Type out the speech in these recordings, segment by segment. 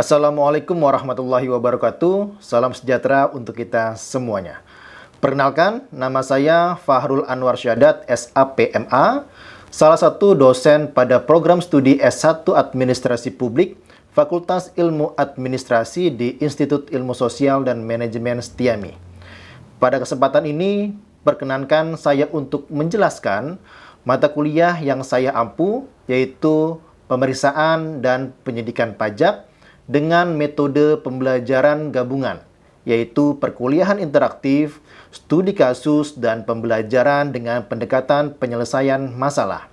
Assalamualaikum warahmatullahi wabarakatuh. Salam sejahtera untuk kita semuanya. Perkenalkan, nama saya Fahrul Anwar Syahadat, SAPMA, salah satu dosen pada program studi S1 Administrasi Publik, Fakultas Ilmu Administrasi di Institut Ilmu Sosial dan Manajemen Setiami. Pada kesempatan ini, perkenankan saya untuk menjelaskan mata kuliah yang saya ampu, yaitu Pemeriksaan dan Penyidikan Pajak dengan metode pembelajaran gabungan, yaitu perkuliahan interaktif, studi kasus, dan pembelajaran dengan pendekatan penyelesaian masalah.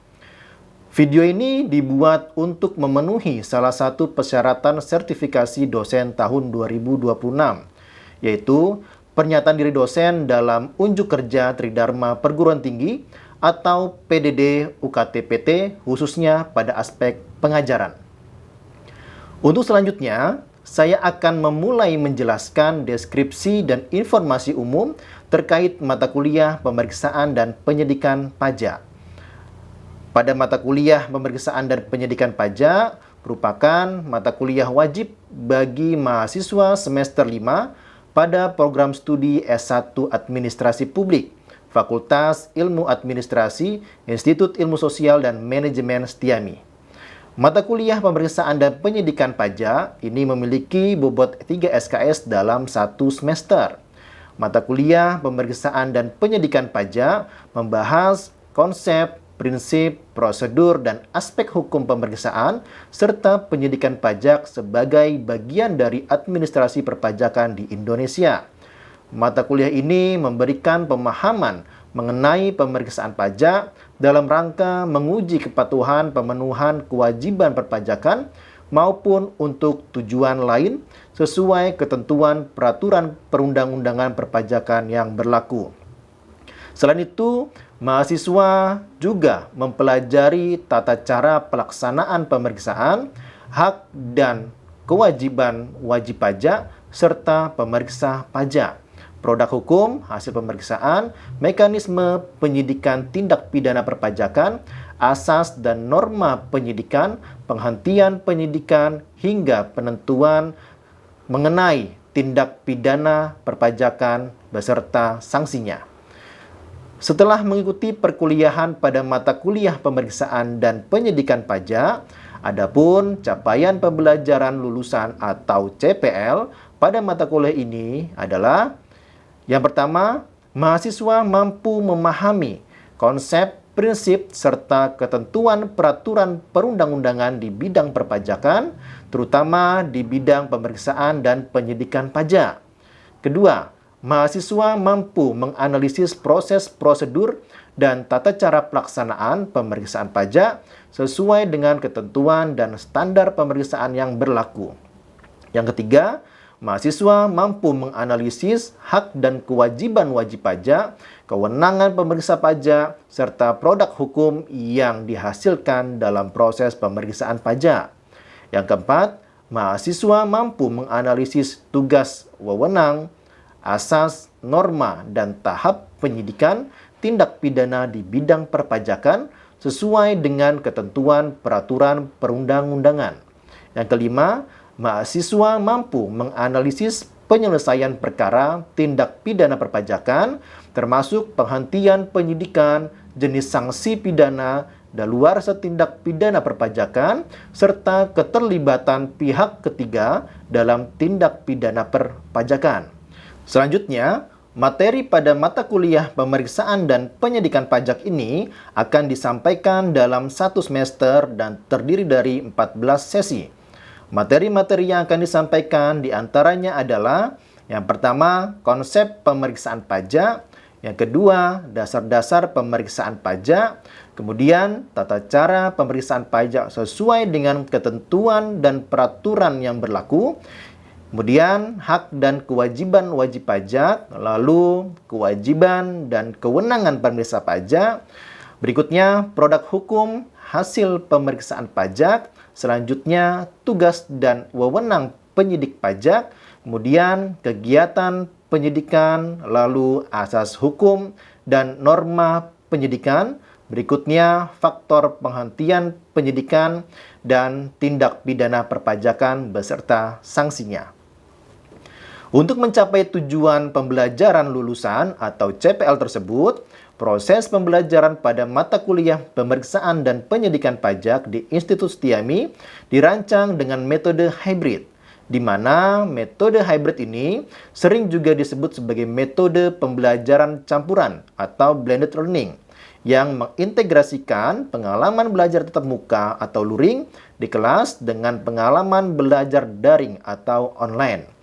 Video ini dibuat untuk memenuhi salah satu persyaratan sertifikasi dosen tahun 2026, yaitu pernyataan diri dosen dalam unjuk kerja Tridharma Perguruan Tinggi atau PDD UKT-PT, khususnya pada aspek pengajaran. Untuk selanjutnya, saya akan memulai menjelaskan deskripsi dan informasi umum terkait mata kuliah pemeriksaan dan penyidikan pajak. Pada mata kuliah pemeriksaan dan penyidikan pajak merupakan mata kuliah wajib bagi mahasiswa semester 5 pada program studi S1 Administrasi Publik, Fakultas Ilmu Administrasi, Institut Ilmu Sosial dan Manajemen Setiami. Mata kuliah pemeriksaan dan penyidikan pajak ini memiliki bobot 3 SKS dalam satu semester. Mata kuliah pemeriksaan dan penyidikan pajak membahas konsep, prinsip, prosedur, dan aspek hukum pemeriksaan serta penyidikan pajak sebagai bagian dari administrasi perpajakan di Indonesia. Mata kuliah ini memberikan pemahaman mengenai pemeriksaan pajak dalam rangka menguji kepatuhan pemenuhan kewajiban perpajakan maupun untuk tujuan lain sesuai ketentuan peraturan perundang-undangan perpajakan yang berlaku. Selain itu, mahasiswa juga mempelajari tata cara pelaksanaan pemeriksaan, hak dan kewajiban wajib pajak, serta pemeriksa pajak, produk hukum, hasil pemeriksaan, mekanisme penyidikan tindak pidana perpajakan, asas dan norma penyidikan, penghentian penyidikan, hingga penentuan mengenai tindak pidana perpajakan beserta sanksinya. Setelah mengikuti perkuliahan pada mata kuliah pemeriksaan dan penyidikan pajak, adapun capaian pembelajaran lulusan atau CPL pada mata kuliah ini adalah: yang pertama, mahasiswa mampu memahami konsep, prinsip, serta ketentuan peraturan perundang-undangan di bidang perpajakan, terutama di bidang pemeriksaan dan penyidikan pajak. Kedua, mahasiswa mampu menganalisis proses prosedur dan tata cara pelaksanaan pemeriksaan pajak sesuai dengan ketentuan dan standar pemeriksaan yang berlaku. Yang ketiga, mahasiswa mampu menganalisis hak dan kewajiban wajib pajak, kewenangan pemeriksa pajak, serta produk hukum yang dihasilkan dalam proses pemeriksaan pajak. Yang keempat, mahasiswa mampu menganalisis tugas wewenang, asas, norma, dan tahap penyidikan tindak pidana di bidang perpajakan sesuai dengan ketentuan peraturan perundang-undangan. Yang kelima, mahasiswa mampu menganalisis penyelesaian perkara tindak pidana perpajakan, termasuk penghentian penyidikan, jenis sanksi pidana, daluarsa tindak pidana perpajakan, serta keterlibatan pihak ketiga dalam tindak pidana perpajakan. Selanjutnya, materi pada mata kuliah pemeriksaan dan penyidikan pajak ini akan disampaikan dalam satu semester dan terdiri dari 14 sesi. Materi-materi yang akan disampaikan diantaranya adalah: yang pertama, konsep pemeriksaan pajak; yang kedua, dasar-dasar pemeriksaan pajak; kemudian, tata cara pemeriksaan pajak sesuai dengan ketentuan dan peraturan yang berlaku; kemudian, hak dan kewajiban wajib pajak; lalu, kewajiban dan kewenangan pemeriksa pajak; berikutnya, produk hukum hasil pemeriksaan pajak; selanjutnya, tugas dan wewenang penyidik pajak, kemudian kegiatan penyidikan, lalu asas hukum dan norma penyidikan, berikutnya faktor penghentian penyidikan, dan tindak pidana perpajakan beserta sanksinya. Untuk mencapai tujuan pembelajaran lulusan atau CPL tersebut, proses pembelajaran pada mata kuliah pemeriksaan dan penyidikan pajak di Institut Setiami dirancang dengan metode hybrid, di mana metode hybrid ini sering juga disebut sebagai metode pembelajaran campuran atau blended learning, yang mengintegrasikan pengalaman belajar tatap muka atau luring di kelas dengan pengalaman belajar daring atau online.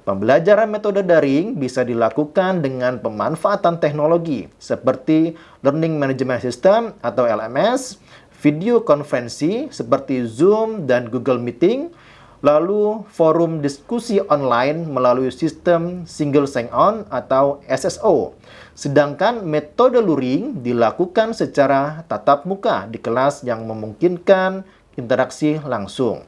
Pembelajaran metode daring bisa dilakukan dengan pemanfaatan teknologi seperti Learning Management System atau LMS, video konferensi seperti Zoom dan Google Meeting, lalu forum diskusi online melalui sistem Single Sign-On atau SSO. Sedangkan metode luring dilakukan secara tatap muka di kelas yang memungkinkan interaksi langsung.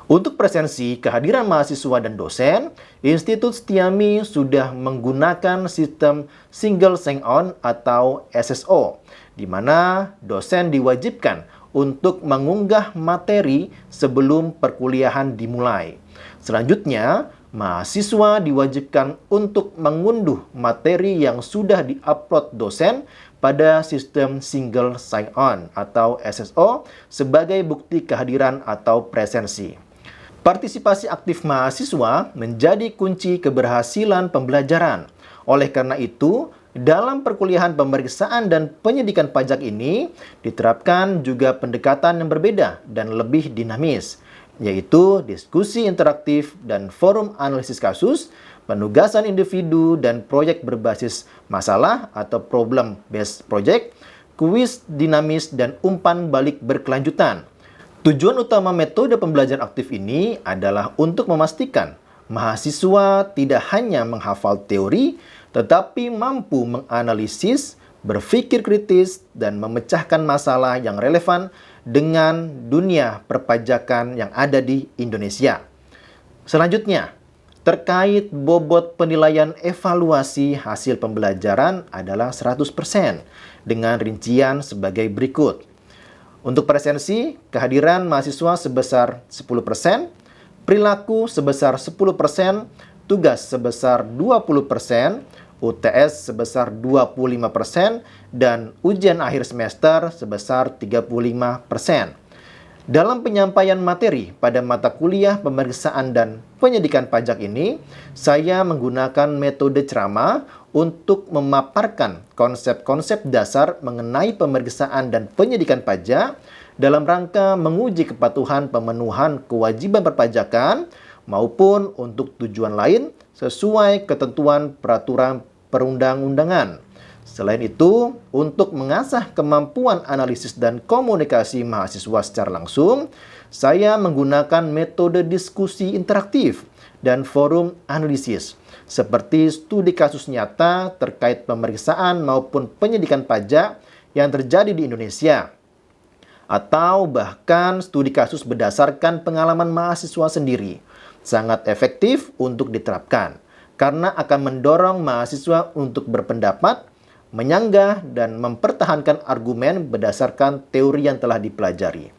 Untuk presensi kehadiran mahasiswa dan dosen, Institut Setiami sudah menggunakan sistem Single Sign-On atau SSO, di mana dosen diwajibkan untuk mengunggah materi sebelum perkuliahan dimulai. Selanjutnya, mahasiswa diwajibkan untuk mengunduh materi yang sudah di-upload dosen pada sistem Single Sign-On atau SSO sebagai bukti kehadiran atau presensi. Partisipasi aktif mahasiswa menjadi kunci keberhasilan pembelajaran. Oleh karena itu, dalam perkuliahan pemeriksaan dan penyidikan pajak ini diterapkan juga pendekatan yang berbeda dan lebih dinamis, yaitu diskusi interaktif dan forum analisis kasus, penugasan individu dan proyek berbasis masalah atau problem-based project, kuis dinamis dan umpan balik berkelanjutan. Tujuan utama metode pembelajaran aktif ini adalah untuk memastikan mahasiswa tidak hanya menghafal teori, tetapi mampu menganalisis, berpikir kritis, dan memecahkan masalah yang relevan dengan dunia perpajakan yang ada di Indonesia. Selanjutnya, terkait bobot penilaian evaluasi hasil pembelajaran adalah 100% dengan rincian sebagai berikut. Untuk presensi, kehadiran mahasiswa sebesar 10%, perilaku sebesar 10%, tugas sebesar 20%, UTS sebesar 25%, dan ujian akhir semester sebesar 35%. Dalam penyampaian materi pada mata kuliah pemeriksaan dan penyidikan pajak ini, saya menggunakan metode ceramah untuk memaparkan konsep-konsep dasar mengenai pemeriksaan dan penyidikan pajak dalam rangka menguji kepatuhan pemenuhan kewajiban perpajakan maupun untuk tujuan lain sesuai ketentuan peraturan perundang-undangan. Selain itu, untuk mengasah kemampuan analisis dan komunikasi mahasiswa secara langsung, saya menggunakan metode diskusi interaktif dan forum analisis, seperti studi kasus nyata terkait pemeriksaan maupun penyidikan pajak yang terjadi di Indonesia, atau bahkan studi kasus berdasarkan pengalaman mahasiswa sendiri. Sangat efektif untuk diterapkan, karena akan mendorong mahasiswa untuk berpendapat, menyanggah, dan mempertahankan argumen berdasarkan teori yang telah dipelajari.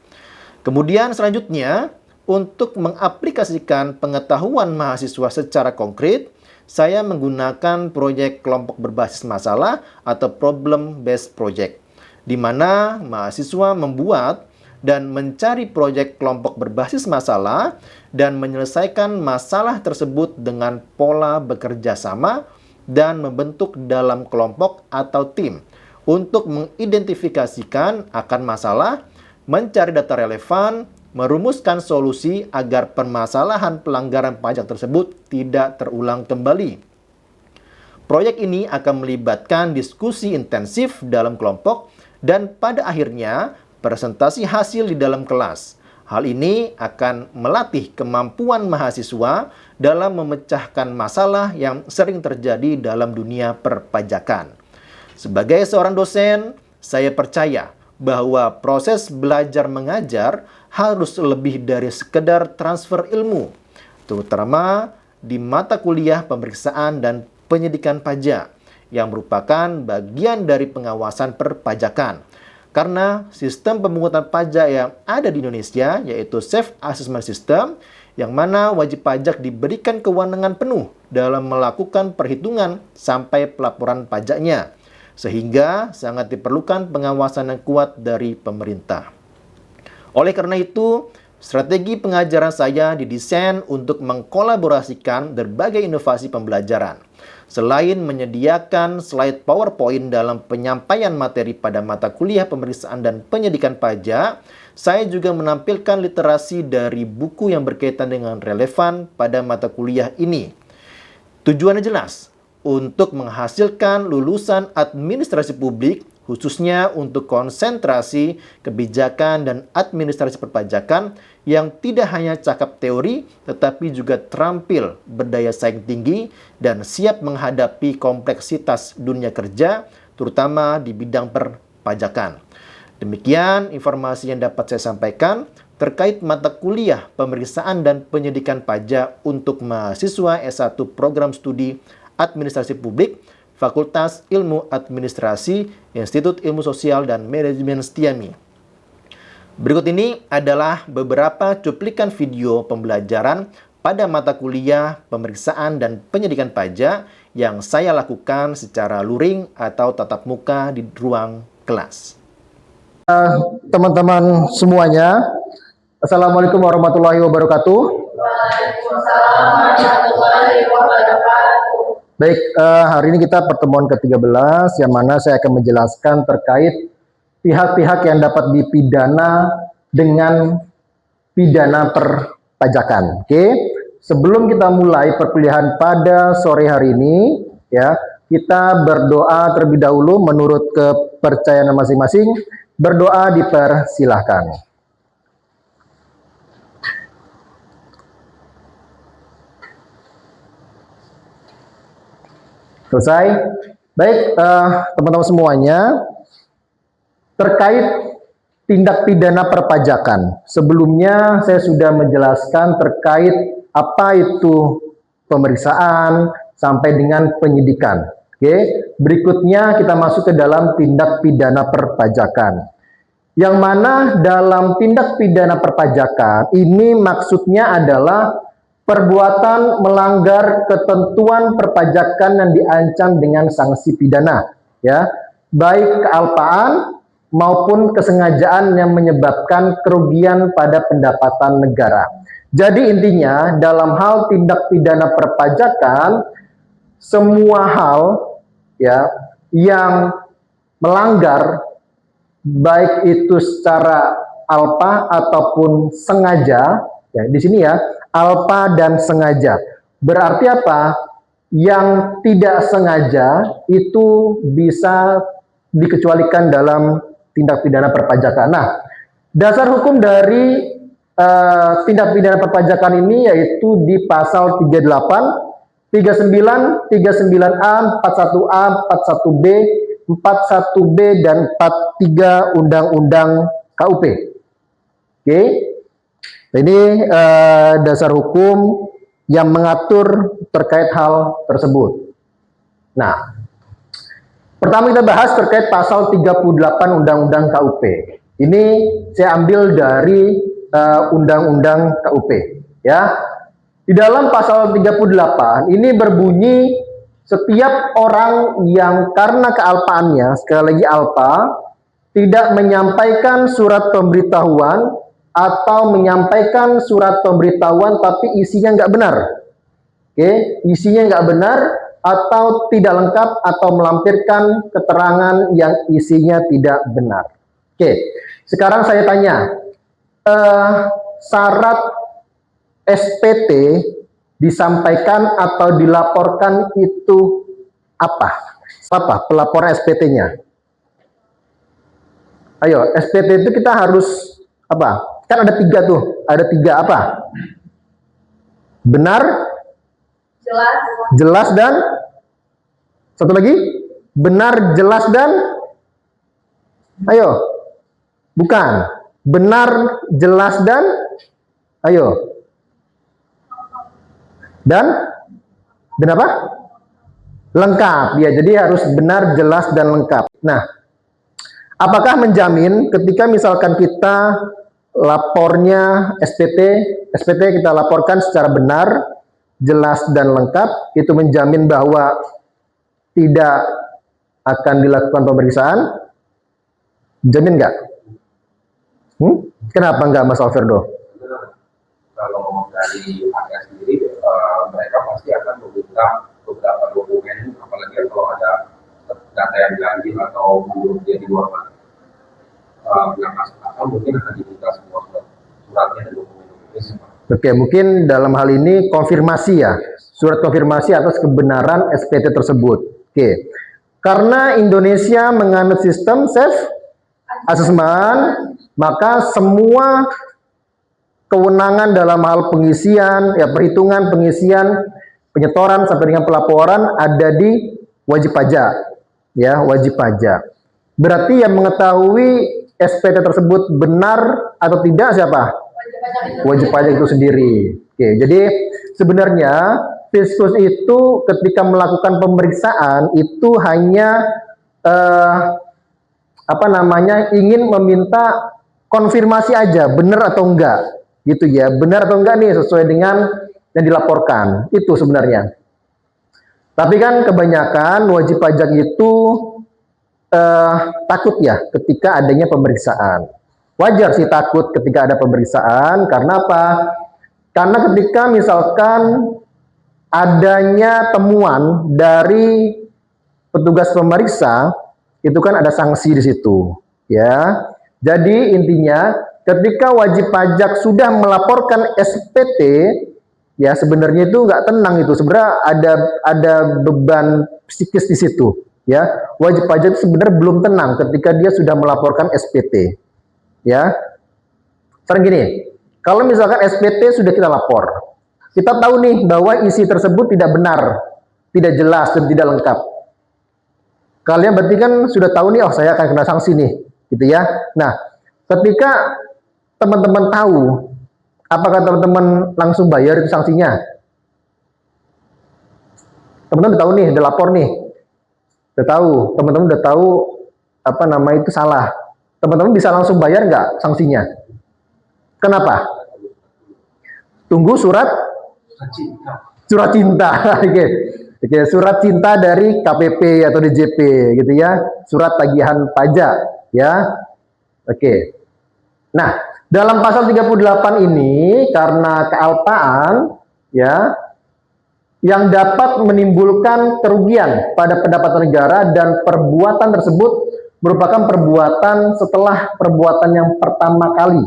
Kemudian selanjutnya, untuk mengaplikasikan pengetahuan mahasiswa secara konkret, saya menggunakan proyek kelompok berbasis masalah atau problem-based project, di mana mahasiswa membuat dan mencari proyek kelompok berbasis masalah dan menyelesaikan masalah tersebut dengan pola bekerja sama dan membentuk dalam kelompok atau tim untuk mengidentifikasikan akan masalah, mencari data relevan, merumuskan solusi agar permasalahan pelanggaran pajak tersebut tidak terulang kembali. Proyek ini akan melibatkan diskusi intensif dalam kelompok dan pada akhirnya presentasi hasil di dalam kelas. Hal ini akan melatih kemampuan mahasiswa dalam memecahkan masalah yang sering terjadi dalam dunia perpajakan. Sebagai seorang dosen, saya percaya bahwa proses belajar mengajar harus lebih dari sekedar transfer ilmu, terutama di mata kuliah pemeriksaan dan penyidikan pajak, yang merupakan bagian dari pengawasan perpajakan. Karena sistem pemungutan pajak yang ada di Indonesia yaitu Self Assessment System, yang mana wajib pajak diberikan kewenangan penuh dalam melakukan perhitungan sampai pelaporan pajaknya, sehingga sangat diperlukan pengawasan yang kuat dari pemerintah. Oleh karena itu, strategi pengajaran saya didesain untuk mengkolaborasikan berbagai inovasi pembelajaran. Selain menyediakan slide PowerPoint dalam penyampaian materi pada mata kuliah pemeriksaan dan penyidikan pajak, saya juga menampilkan literasi dari buku yang berkaitan dengan relevan pada mata kuliah ini. Tujuannya jelas, untuk menghasilkan lulusan administrasi publik, khususnya untuk konsentrasi kebijakan dan administrasi perpajakan yang tidak hanya cakap teori, tetapi juga terampil berdaya saing tinggi dan siap menghadapi kompleksitas dunia kerja, terutama di bidang perpajakan. Demikian informasi yang dapat saya sampaikan terkait mata kuliah pemeriksaan dan penyidikan pajak untuk mahasiswa S1 Program Studi Administrasi Publik, Fakultas Ilmu Administrasi, Institut Ilmu Sosial dan Manajemen Setiami. Berikut ini adalah beberapa cuplikan video pembelajaran pada mata kuliah pemeriksaan dan penyidikan pajak yang saya lakukan secara luring atau tatap muka di ruang kelas. Teman-teman semuanya, Assalamualaikum warahmatullahi wabarakatuh. Waalaikumsalam warahmatullahi wabarakatuh. Baik, hari ini kita pertemuan ke-13 yang mana saya akan menjelaskan terkait pihak-pihak yang dapat dipidana dengan pidana perpajakan. Oke, sebelum kita mulai perkuliahan pada sore hari ini, ya, kita berdoa terlebih dahulu menurut kepercayaan masing-masing. Berdoa dipersilahkan. Selesai? Baik, teman-teman semuanya, terkait tindak pidana perpajakan. Sebelumnya saya sudah menjelaskan terkait apa itu pemeriksaan sampai dengan penyidikan. Oke, berikutnya kita masuk ke dalam tindak pidana perpajakan. Yang mana dalam tindak pidana perpajakan ini maksudnya adalah perbuatan melanggar ketentuan perpajakan yang diancam dengan sanksi pidana, ya, baik kealpaan maupun kesengajaan yang menyebabkan kerugian pada pendapatan negara. Jadi intinya dalam hal tindak pidana perpajakan, semua hal, ya, yang melanggar baik itu secara alpa ataupun sengaja, ya, di sini ya, alpa dan sengaja. Berarti apa? Yang tidak sengaja itu bisa dikecualikan dalam tindak pidana perpajakan. Nah, dasar hukum dari tindak pidana perpajakan ini yaitu di pasal 38, 39, 39A, 41A, 41B, 41B, dan 43 Undang-Undang KUP. Oke. Ini dasar hukum yang mengatur terkait hal tersebut. Nah, pertama kita bahas terkait pasal 38 Undang-Undang KUP. Ini saya ambil dari Undang-Undang KUP, ya. Di dalam pasal 38 ini berbunyi setiap orang yang karena kealpaannya, sekali lagi alpa, tidak menyampaikan surat pemberitahuan atau menyampaikan surat pemberitahuan tapi isinya nggak benar. Oke, isinya nggak benar atau tidak lengkap atau melampirkan keterangan yang isinya tidak benar. Oke, sekarang saya tanya, syarat SPT disampaikan atau dilaporkan itu apa? Apa pelaporan SPT-nya? Ayo, SPT itu kita harus apa? Kan ada 3 tuh, ada 3 apa? Benar, jelas dan satu lagi, benar, jelas dan, ayo, bukan, benar, jelas dan, ayo, dan apa? Lengkap, ya. Jadi harus benar, jelas dan lengkap. Nah, Apakah menjamin ketika misalkan kita lapornya SPT kita laporkan secara benar, jelas dan lengkap, itu menjamin bahwa tidak akan dilakukan pemeriksaan? Jamin nggak? Kenapa nggak, Mas Alverdo? Kalau dari AKS sendiri, mereka pasti akan membuka beberapa dokumen, apalagi kalau ada data yang ganjil atau belum jadi luar pengawasan, mungkin akan dibuka semua suratnya dan dokumen-dokumennya. Oke, mungkin dalam hal ini konfirmasi ya, surat konfirmasi atas kebenaran SPT tersebut. Oke, karena Indonesia menganut sistem self assessment, maka semua kewenangan dalam hal pengisian, ya perhitungan, pengisian, penyetoran sampai dengan pelaporan ada di wajib pajak, ya wajib pajak. Berarti yang mengetahui SPT tersebut benar atau tidak siapa? Wajib pajak itu sendiri. Oke, jadi sebenarnya Fiskus itu ketika melakukan pemeriksaan itu hanya ingin meminta konfirmasi aja, benar atau enggak, gitu ya, benar atau enggak nih sesuai dengan yang dilaporkan, itu sebenarnya. Tapi kan kebanyakan wajib pajak itu takut ya ketika adanya pemeriksaan. Wajar sih takut ketika ada pemeriksaan, karena apa? Karena ketika misalkan adanya temuan dari petugas pemeriksa, itu kan ada sanksi di situ, ya. Jadi intinya ketika wajib pajak sudah melaporkan SPT, ya sebenarnya itu nggak tenang, itu sebenarnya ada beban psikis di situ, ya. Wajib pajak itu sebenarnya belum tenang ketika dia sudah melaporkan SPT, ya. Sekarang gini, kalau misalkan SPT sudah kita lapor, kita tahu nih bahwa isi tersebut tidak benar, tidak jelas dan tidak lengkap. Kalian berarti kan sudah tahu nih, oh saya akan kena sanksi nih, gitu ya. Nah, ketika teman-teman tahu, apakah teman-teman langsung bayar itu sanksinya? Teman-teman udah tahu nih, udah lapor nih, udah tahu, teman-teman udah tahu itu salah. Teman-teman bisa langsung bayar nggak sanksinya? Kenapa? Tunggu surat cinta. Oke, surat cinta dari KPP atau DJP gitu ya, surat tagihan pajak ya. Oke. Nah, dalam pasal 38 ini karena kealpaan ya yang dapat menimbulkan kerugian pada pendapatan negara dan perbuatan tersebut merupakan perbuatan setelah perbuatan yang pertama kali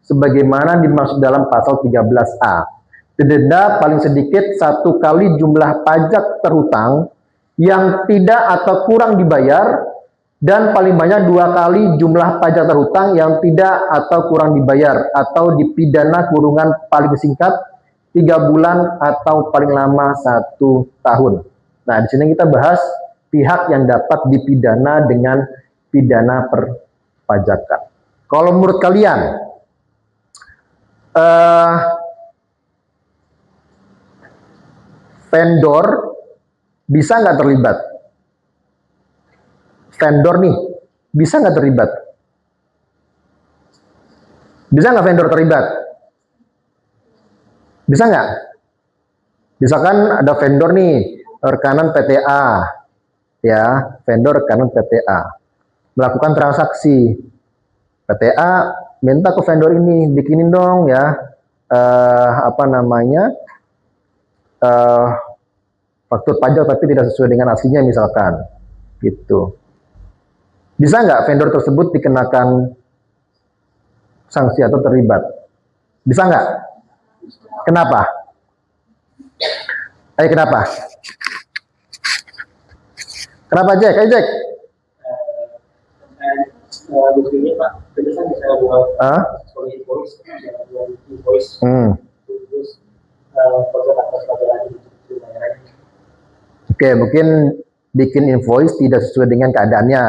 sebagaimana dimaksud dalam pasal 13A. Didenda paling sedikit 1 kali jumlah pajak terhutang yang tidak atau kurang dibayar, dan paling banyak 2 kali jumlah pajak terhutang yang tidak atau kurang dibayar, atau dipidana kurungan paling singkat 3 bulan atau paling lama 1 tahun. Nah, di sini kita bahas pihak yang dapat dipidana dengan pidana perpajakan. Kalau menurut kalian, vendor bisa nggak terlibat? Vendor nih, bisa nggak terlibat? Bisa nggak vendor terlibat? Bisa nggak? Misalkan ada vendor nih, rekanan PTA, ya, vendor rekanan PTA, melakukan transaksi. PTA minta ke vendor ini, bikinin dong ya, faktur pajak tapi tidak sesuai dengan aslinya misalkan, gitu. Bisa nggak vendor tersebut dikenakan sanksi atau terlibat? Bisa nggak? Kenapa? Ayo kenapa? Kenapa Jack? Ayo Jack. Begini Pak, jadi kan bisa buat invoice, terus proses atas pelajaran itu bayarannya. Oke, mungkin bikin invoice tidak sesuai dengan keadaannya.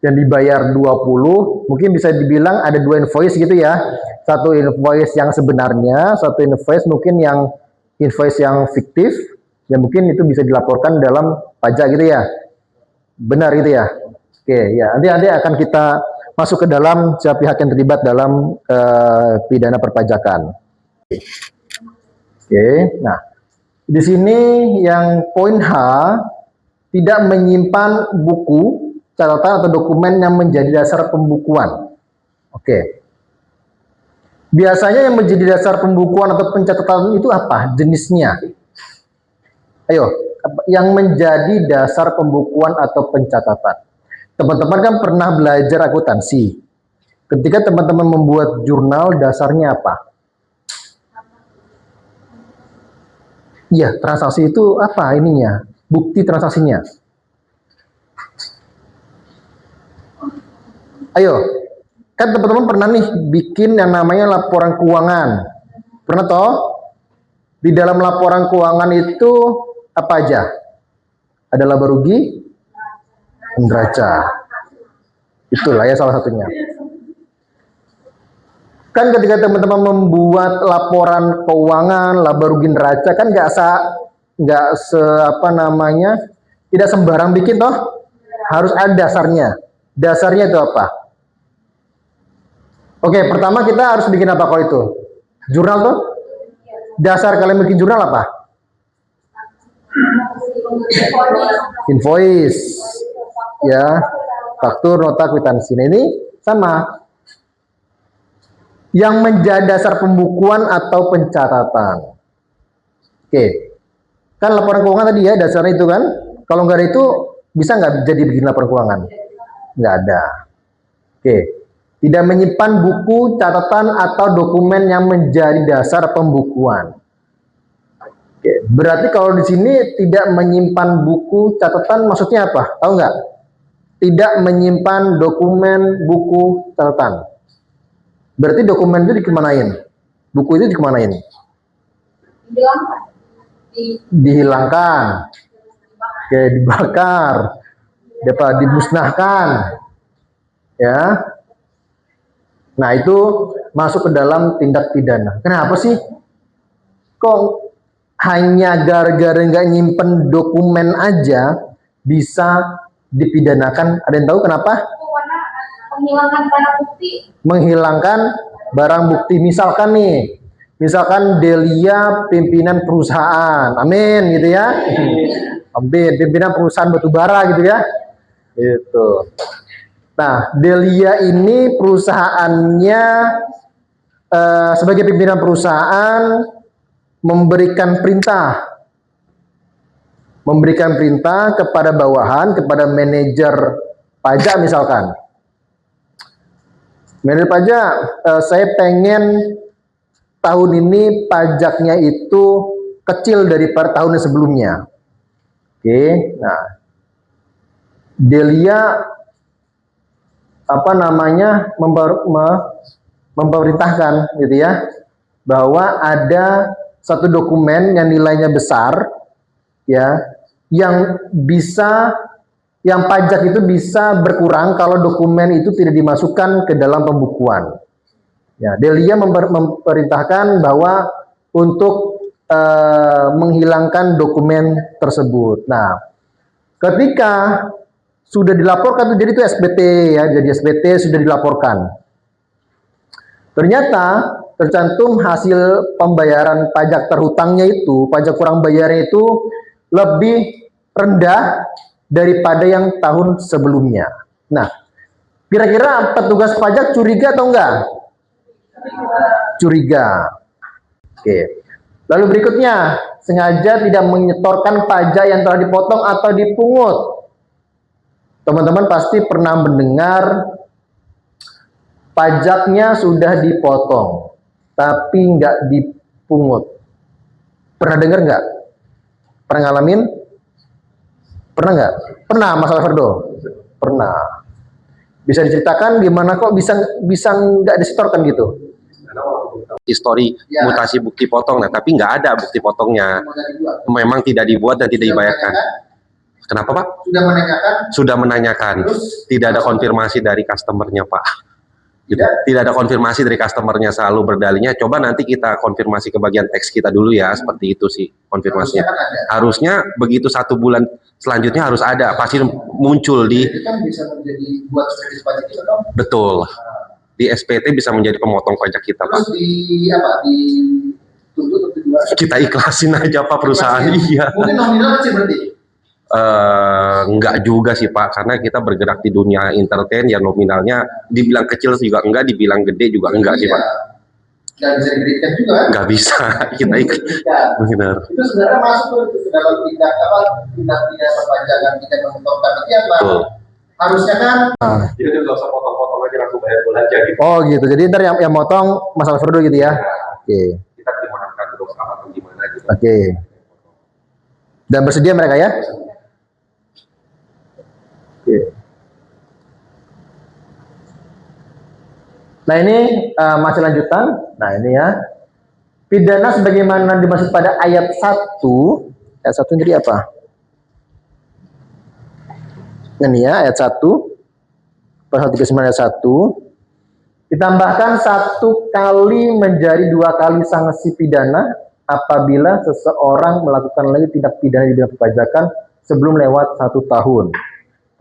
Yang dibayar 20, mungkin bisa dibilang ada 2 invoice gitu ya. Satu invoice yang sebenarnya, satu invoice mungkin yang invoice yang fiktif, ya mungkin itu bisa dilaporkan dalam pajak gitu ya. Benar gitu ya. Oke, Oke, ya nanti akan kita masuk ke dalam siapa pihak yang terlibat dalam pidana perpajakan. Oke, nah di sini yang poin H, tidak menyimpan buku, catatan atau dokumen yang menjadi dasar pembukuan. Oke. Biasanya yang menjadi dasar pembukuan atau pencatatan itu apa? Jenisnya. Ayo, yang menjadi dasar pembukuan atau pencatatan. Teman-teman kan pernah belajar akuntansi. Ketika teman-teman membuat jurnal, dasarnya apa? Iya, transaksi itu apa ininya? Bukti transaksinya. Ayo, kan teman-teman pernah nih bikin yang namanya laporan keuangan. Pernah toh? Di dalam laporan keuangan itu apa aja? Ada laba rugi, neraca. Itulah ya salah satunya. Kan ketika teman-teman membuat laporan keuangan, laba rugi neraca kan tidak sembarang bikin toh, harus ada dasarnya. Dasarnya itu apa? Oke, pertama kita harus bikin apa kalau itu? Jurnal toh? Dasar kalian bikin jurnal apa? Invoice, ya, faktur, nota, kwitansi. Nah, ini sama. Yang menjadi dasar pembukuan atau pencatatan. Oke, kan laporan keuangan tadi ya dasarnya itu kan. Kalau nggak ada itu bisa nggak jadi bikin laporan keuangan? Nggak ada. Oke, tidak menyimpan buku, catatan atau dokumen yang menjadi dasar pembukuan. Oke, berarti kalau di sini tidak menyimpan buku, catatan maksudnya apa? Tahu nggak? Tidak menyimpan dokumen, buku, catatan. Berarti dokumen itu dikemanain? Buku itu dikemanain? Dihilangkan. Oke, dibakar. Dimusnahkan. Ya. Nah, itu masuk ke dalam tindak pidana. Kenapa sih? Kok hanya gara-gara nggak nyimpen dokumen aja bisa dipidanakan? Ada yang tahu kenapa? Menghilangkan barang bukti. Menghilangkan barang bukti. Misalkan Delia pimpinan perusahaan, amin gitu ya, amin, pimpinan perusahaan batubara gitu ya, itu. Nah, Delia ini perusahaannya sebagai pimpinan perusahaan memberikan perintah kepada bawahan, kepada manajer pajak misalkan. Manajer pajak, saya pengen tahun ini pajaknya itu kecil daripada tahun sebelumnya. Oke, nah Delia memerintahkan gitu ya, bahwa ada satu dokumen yang nilainya besar ya, yang pajak itu bisa berkurang kalau dokumen itu tidak dimasukkan ke dalam pembukuan. Ya, Delia memerintahkan bahwa untuk menghilangkan dokumen tersebut. Nah, ketika sudah dilaporkan, jadi itu SPT ya, jadi SPT sudah dilaporkan. Ternyata tercantum hasil pembayaran pajak terhutangnya itu, pajak kurang bayarnya itu lebih rendah daripada yang tahun sebelumnya. Nah, kira-kira petugas pajak curiga atau enggak? Curiga. Oke. Lalu berikutnya, sengaja tidak menyetorkan pajak yang telah dipotong atau dipungut. Teman-teman pasti pernah mendengar pajaknya sudah dipotong, tapi nggak dipungut. Pernah dengar nggak? Pernah ngalamin? Pernah nggak? Pernah, Mas Alfredo? Pernah. Bisa diceritakan gimana kok bisa nggak disetorkan gitu? Histori mutasi bukti potong, nah tapi nggak ada bukti potongnya, memang tidak dibuat dan tidak dibayarkan. Kenapa Pak? Sudah menanyakan, tidak ada konfirmasi dari customernya Pak. Tidak ada konfirmasi dari customernya, selalu berdalihnya coba nanti kita konfirmasi ke bagian teks kita dulu ya, seperti itu sih konfirmasinya. Harusnya begitu 1 bulan selanjutnya harus ada, pasti muncul di. Itu kan bisa menjadi buat strategis pajak kita dong. Betul. Di SPT bisa menjadi pemotong pajak kita, Pak. Terus dituntut atau dijual? Kita ikhlasin aja, Pak, perusahaan. Iya. Mungkin nominal sih berarti. Enggak juga sih, Pak, karena kita bergerak di dunia entertain, ya nominalnya dibilang kecil juga enggak, dibilang gede juga enggak sih, Pak. Nggak bisa diberikan juga kan? Nggak bisa, kita benar. Itu sebenarnya masuk tuh ke dalam tindak pidana perpajakan, tidak menguntungkan. Tapi apa? Harusnya kan? Jadi nggak usah potong-potong aja, langsung bayar belanja gitu. Oh gitu. Jadi ntar yang motong masalah Ferdo gitu ya? Oke. Kita gimana dulu atau gimana gitu. Oke. Dan bersedia mereka ya? Oke. Nah ini masih lanjutan. Nah ini ya. Pidana sebagaimana dimaksud pada ayat 1. Ayat 1 jadi apa? Ini ya ayat 1. Pasal 39 ayat 1. Ditambahkan 1 kali menjadi 2 kali sanksi pidana apabila seseorang melakukan lagi tindak pidana di bidang perpajakan sebelum lewat 1 tahun.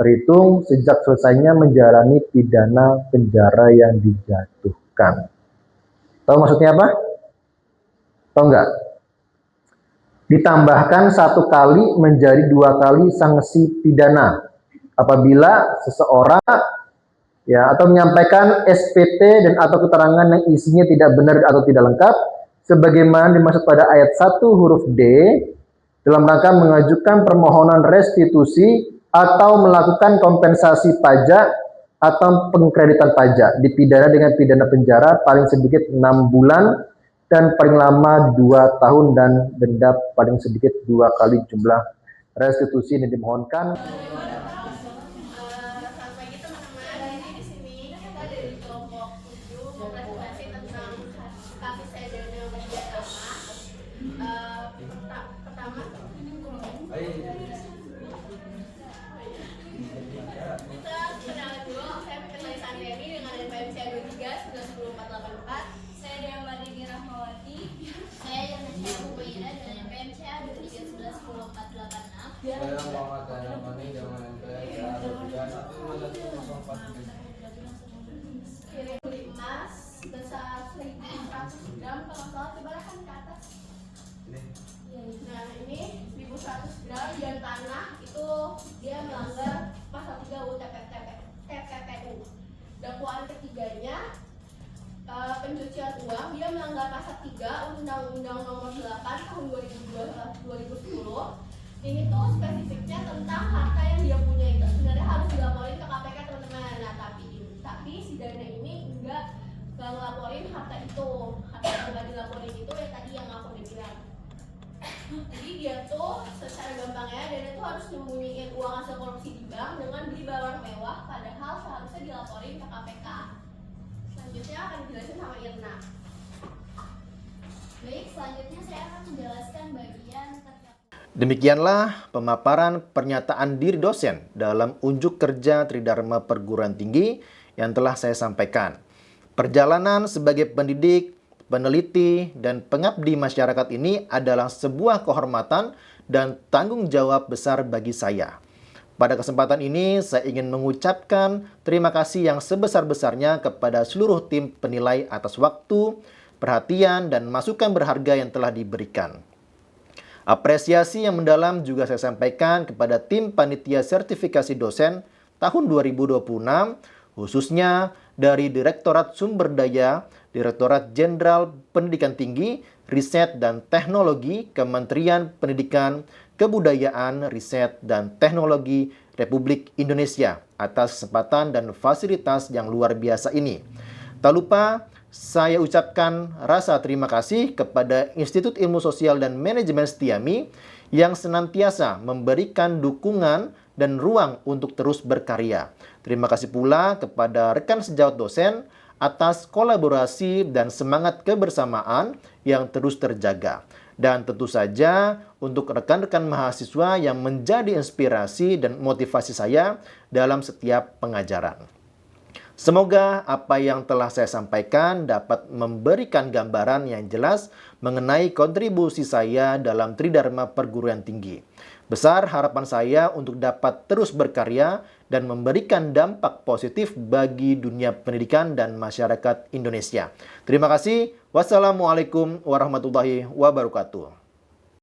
Terhitung sejak selesainya menjalani pidana penjara yang dijatuhkan. Tahu maksudnya apa? Tahu enggak? Ditambahkan 1 kali menjadi 2 kali sanksi pidana apabila seseorang ya atau menyampaikan SPT dan atau keterangan yang isinya tidak benar atau tidak lengkap sebagaimana dimaksud pada ayat 1 huruf D dalam rangka mengajukan permohonan restitusi atau melakukan kompensasi pajak atau pengkreditan pajak, dipidana dengan pidana penjara paling sedikit 6 bulan dan paling lama 2 tahun dan denda paling sedikit 2 kali jumlah restitusi yang dimohonkan. Emas besar 1.100 gram kalau salah tebalkan ke atas. Nah ini 1.100 gram dan tanah itu dia melanggar pasal 3 UU TPPU. Dakwaan ketiganya pencucian uang, dia melanggar pasal 3 Undang-Undang Nomor 8 Tahun 2010. Ini tuh spesifiknya tentang harta yang dia punya itu sebenarnya harus dilaporin ke KPK, teman-teman. Nah tapi si Dana ini enggak ngelaporin harta itu. Harta yang enggak dilaporin itu ya tadi yang aku udah bilang. Jadi dia tuh secara gampangnya Dana tuh harus nyembunyiin uang hasil korupsi di bank dengan beli barang mewah, padahal seharusnya dilaporin ke KPK. Selanjutnya akan dijelasin sama Irna. Baik, selanjutnya saya akan menjelaskan bagian terkait. Demikianlah pemaparan pernyataan diri dosen dalam unjuk kerja Tridharma Perguruan Tinggi yang telah saya sampaikan. Perjalanan sebagai pendidik, peneliti, dan pengabdi masyarakat ini adalah sebuah kehormatan dan tanggung jawab besar bagi saya. Pada kesempatan ini, saya ingin mengucapkan terima kasih yang sebesar-besarnya kepada seluruh tim penilai atas waktu, perhatian, dan masukan berharga yang telah diberikan. Apresiasi yang mendalam juga saya sampaikan kepada tim panitia sertifikasi dosen tahun 2026, khususnya dari Direktorat Sumber Daya, Direktorat Jenderal Pendidikan Tinggi, Riset dan Teknologi, Kementerian Pendidikan, Kebudayaan, Riset dan Teknologi Republik Indonesia atas kesempatan dan fasilitas yang luar biasa ini. Tak lupa, saya ucapkan rasa terima kasih kepada Institut Ilmu Sosial dan Manajemen Setiami yang senantiasa memberikan dukungan dan ruang untuk terus berkarya. Terima kasih pula kepada rekan sejawat dosen atas kolaborasi dan semangat kebersamaan yang terus terjaga. Dan tentu saja untuk rekan-rekan mahasiswa yang menjadi inspirasi dan motivasi saya dalam setiap pengajaran. Semoga apa yang telah saya sampaikan dapat memberikan gambaran yang jelas mengenai kontribusi saya dalam Tridharma Perguruan Tinggi. Besar harapan saya untuk dapat terus berkarya dan memberikan dampak positif bagi dunia pendidikan dan masyarakat Indonesia. Terima kasih. Wassalamualaikum warahmatullahi wabarakatuh.